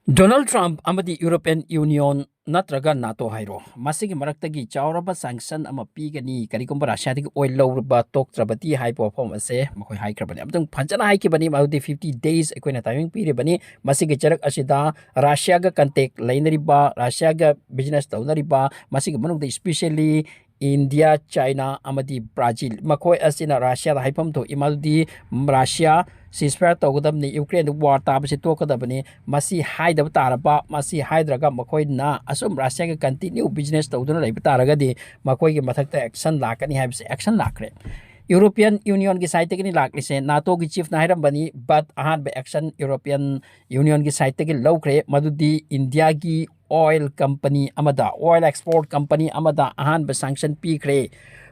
Donald Trump amadi European Union natraga NATO hairo masigi maraktagi chawraba sanction ama pigani karigumba Russia digi oil lowrba toktrabati hai perform ase makoi hai krabani amtung phanjana hai ki bani maudi 50 days ekoina timing piri bani masigi charak asida Russia ga contact lainari ba Russia ga business taunari ba masigi manungda especially India, China, amadi Brazil. Makoi asina Russia da haipam to imaldi Russia ceasefire tawgadabni Ukraine war tabasi tokadabani masi haidaba taraba masi haidraga makoi na asum Russia ga continue business tawduna laiba taragadi makoi gi mathakta action lakani haibse action lakre. European Union की side की लाखली से NATO की chief ना बनी but अहान action European Union की side की लौख्रे मधुदी इंडिया की ऑयल कंपनी अमदा ऑयल एक्सपोर्ट कंपनी अमदा अहान सैंक्शन पीख्रे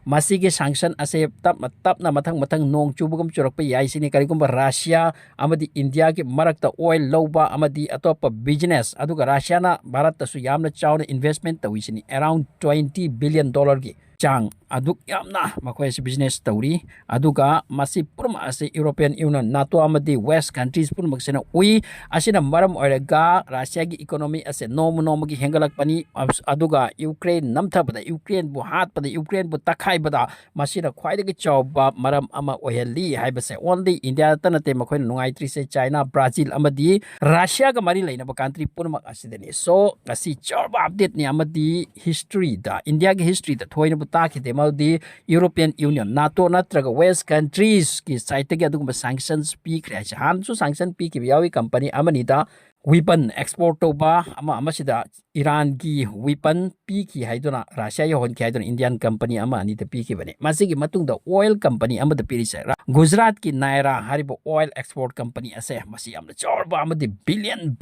मसी के सैंक्शन असे तप तपना मथंग मथंग नोंग चुबगम चुरक याइसिनी करिगुम रशिया अमदी इंडिया की मरकता ऑयल लौबा अमदी अतोप बिजनेस अदुगा रशिया ना भारत तसु यामना चावना इन्वेस्टमेंट तविसिनी अराउंड $20 billion की चांग aduk yamna makoy si business tawri aduga masi purma ase European Union NATO amadi West countries pun magsena ui asina maram oiraga Russia gi economy ase nom gi hengalak pani aduga Ukraine namthabada Ukraine bu hat pada Ukraine bu takhai bada masina khwaidagi chawba maram ama oheli haibase only India tanate makoy nungai tri se China Brazil amadi Russia ga mari leina ba country purma asideni so asi chawba update ni amadi history da India gi history da thoina bu takhi Maldi European Union NATO natraga West countries ki site ge adugum sanctions pi kreach han su sanction pi ki yawi company amani da weapon export to ba ama sida Iran ki weapon pi ki haidona Russia yo hon ki haidona Indian company ama ani da pi ki bane masigi matung da oil company ama da pi se Gujarat ki Naira haribo oil export company ase masi amna chorba ama di billion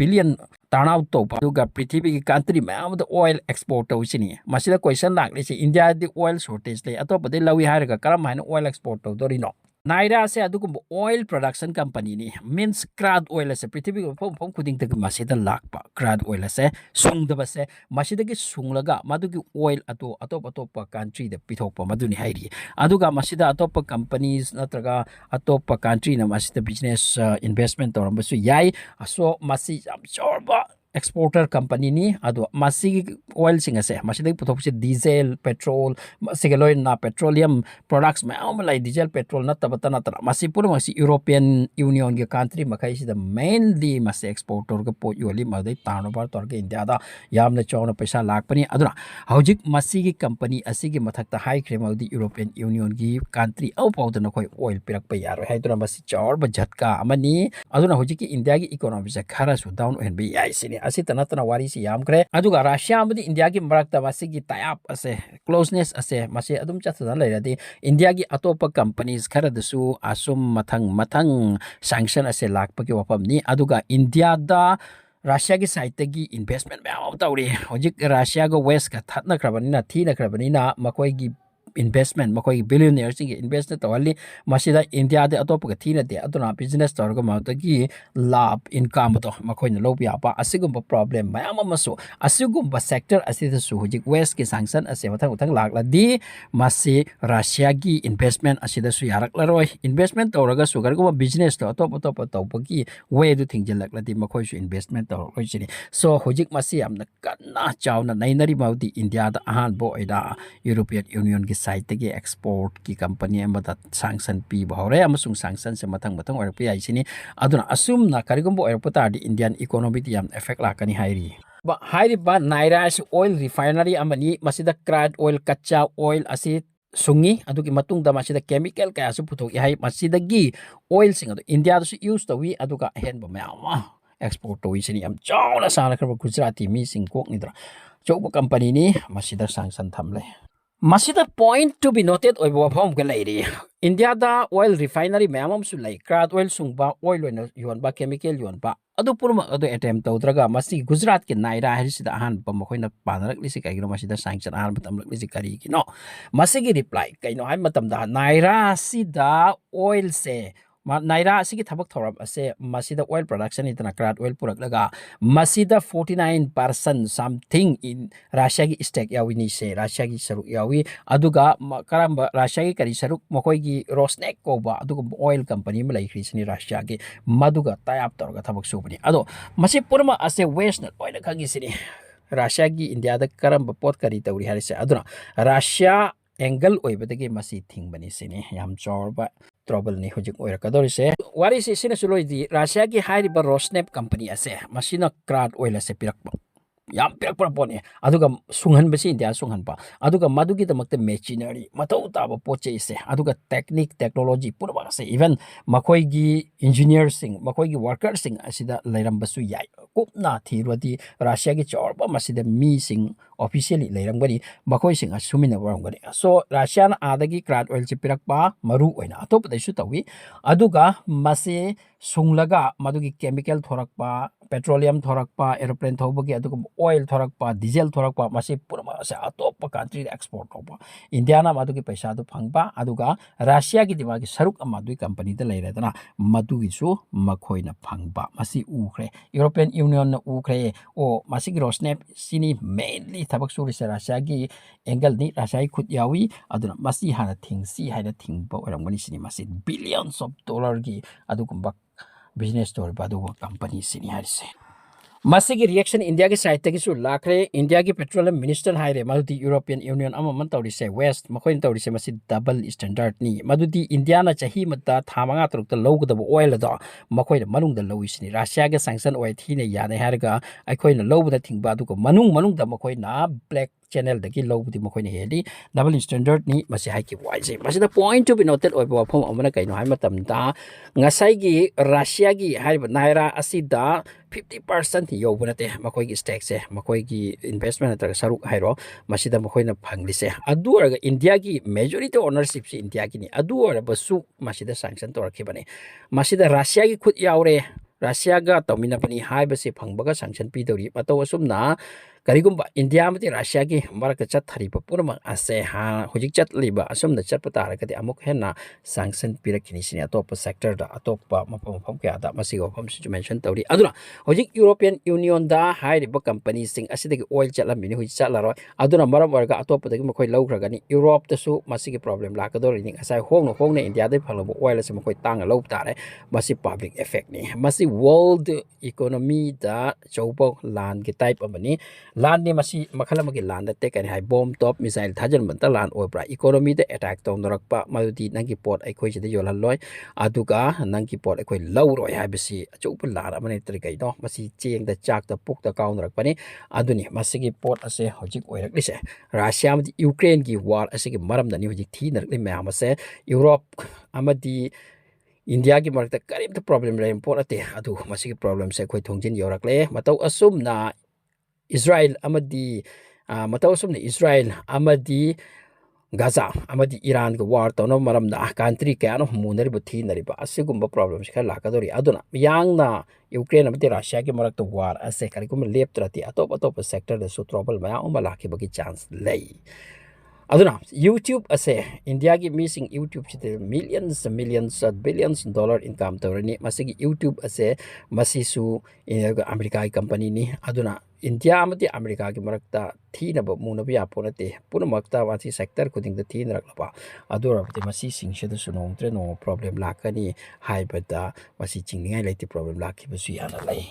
turnout to ba duga prithvi ki country ma ama da oil export to sini masida question lak le India di oil shortage le atop de lawi haraga karam haina oil export to dorino Naira se adugum oil production company ni means crad oil se prithvi phom khuding tag masida lakpa crad oil se sungdaba se masida gi sunglaga madugi oil atop country da pithokpa maduni hairi aduga masida atop companies natraga atop country na masida business investment torambasu yai so masi absorba exporter company ni adu masi oil singa se masida puthokse diesel petrol masigaloy na petroleum products ma like diesel petrol na tabata masi pura masi European Union ge country makai sida mainly masi exporter ge po yoli madai tanobar torge India da yamna chawna paisa lakpani aduna hojik masi gi company asigi mathakta high cremadi European Union gi country au powdana koi oil pirak pa yaro haidura masi chawr ba jhatka amani aduna hojik ki India gi economy se khara su down and be yaisini asi tanatana wari si yam kre aduga Russia amadi India gi marakta masi gi tie up ase closeness ase masi adum chatna leiradi India gi atopa companies khara dasu asum mathang sanction ase lakpa ki wapam ni aduga India da Russia ki side gi investment ba tawri hojik Russia go west ka thatna krabani na thina krabani na makoi gi investment makoi billionaires ki invest to ali masida India de atop ka thina de aduna business tor ga ma gi lab income to makoi na lobi apa asigum problem mayam masu asigum ba sector asida su hojik west ki sanction ase mathang lakla di masi Russia gi investment asida su yarak la roi investment tor ga su gar go business to atop to gi way do thing jalak la di makoi su investment tor roi chini so hojik masi amna kana chawna nainari maudi India da ahan bo ida European Union ki site ge export ki company amada sanction PIBA haure amasung sanction se mathang oir pi ai sini aduna asum na karigombo oir pata di Indian economy ti yam effect lakani hairi ba hairi ba Naira oil refinery amani masida crude oil kacha oil asi sungi adugi matung da masida chemical kaya su putok hai masida gi oil sing adu India su use to wi aduga hen ba ma export to wi sini am chawla sala kar Gujarati mi sing kok ni dra choba company ni masida sanction thamle Masida point to be noted oibo phom ka lairi India da oil refinery mamam su lai crude oil sungba oil oil yon ba chemical yon ba adu purma adu attempt tawdraga masi Gujarat ke Naira harisida ahan pa makoina panarak lisi kaigino masida sanction ahan batam lisi kari kino masigi reply kaino hay matam da Naira sida oil se naira asigi thabak thorab ase masida oil production itana crude oil puraklaga masida 49% something in Russia gi stake yawini se Russia gi saruk yawi aduga karamba Russia gi kari saruk makoi gi Rosneft ko ba aduga oil company ma lai khrisini Russia gi maduga tayap torga thabak subani ado masi purma ase west na oil khagi sini Russia gi India da karamba pot kari tawri harise aduna Russia angle oibadagi masi thingbani sini yam chorba trouble ni hojik oirakadori se wari se sina suloi di Russia gi hairiba Rosneft company ase masina crude oil ase pirakpa yam pirakpa pone aduga sunghan basi India sunghan pa aduga madugi damakte machinery matau taba poche ise aduga technology purba ase even makoi gi engineers sing makoi gi workers sing asida lairam basu yai kupna thirwadi Russia gi chorba masida mi sing officially lairam gani makoi sing asumina waram gani so Russia na adagi crude oil chi pirakpa maru oina atop daisu tawi aduga mase sunglaga madugi chemical thorakpa petroleum thorakpa airplane thobagi aduga oil thorakpa diesel thorakpa masi purma ase atop country export thopa India na madugi paisa du phangpa aduga Russia gi dimagi saruk amadui company da leiradana madugi su makhoi na phangpa masi ukhre European Union na ukhre o masi Rosneft sini mainly thabak suri se Russia gi angle ni Russia gi khut yawi aduna masi hana thingsi haina thingpa oramgani sini masi billions of dollar gi adugumba business store badu company sini harise masi gi reaction India gi side tagi su lakre India gi petroleum minister haire madudi European Union ama man tawri se west makoin tawri se masi double standard ni madudi India na chahi mata thamanga turukta lowgdaba oil da makoi da manung da lowi sini Russia ga sanction oil thine yane harga aikoi na lowbda thingba adugo manung da makoi na black channel dagi lowbdi makoi na heli double standard ni masi haiki wise masi da point to be noted oiba form amana kaino hai matam da ngasai gi Russia gi haiba naira asida 50% yobunate makoi gi stake se makoi gi investment atra saruk hairo masida makoi na phanglise adu araga India gi majority ownership si India gi ni adu araba su masida sanction to rakhibane masida Russia gi khut yaure Russia ga tomina pani haiba se phangbaga sanction pi dori mataw asumna karigumba India mati Russia gi maraka chat thariba purma ase ha hojik chat liba asumna chat patara kati amuk henna sanction pirakini sini atop sector da atop mapam kya da masi go pham mention tawri aduna hojik European Union da hairiba company sing asidagi oil chatlamini hui chatlaro aduna maram warga atop dagi makoi lawgragani Europe ta su masi gi problem lakadori ning asai hongna India dai phalabo oil ase makoi tanga law tare masi public effect ni masi world economy da chaubo land gi type amani land ni masi makhala magi land te kan hai bomb top missile thajan banta land obra economy de attack to norakpa madudi nangi port aikoi jide yolal loi aduga nangi port aikoi lawroi habisi chaupa lar amani trikai no masi cheng da chak da puk da kaun rakpani aduni masi gi port ase hojik oirakli se Russia amadi Ukraine gi war ase gi maram dani hojik thi narkli mayam ase Europe amadi India ki marakta karim problem la import ate adu masi gi problem se khoi thongjin yorakle matau asum na Israel amadi matau asum na Israel amadi Gaza amadi Iran ga war tono maram da country ka no munari buthi nari ba asigumba problems kha lakadori aduna yang na Ukraine amadi Russia ki marakta war ase karikum leptrati atop sector da su trouble maya umalaki bagi chance lei aduna YouTube ase India gi missing YouTube chite millions billions dollar income tawrani masigi YouTube ase masisu America company ni aduna India amati America gi marakta thina ba munabi aponate punamakta wati sector kuding da thin raklaba adura te masi singse da sunong tre no problem lakani haibada masi chingningai leti problem lakhi basu yana lai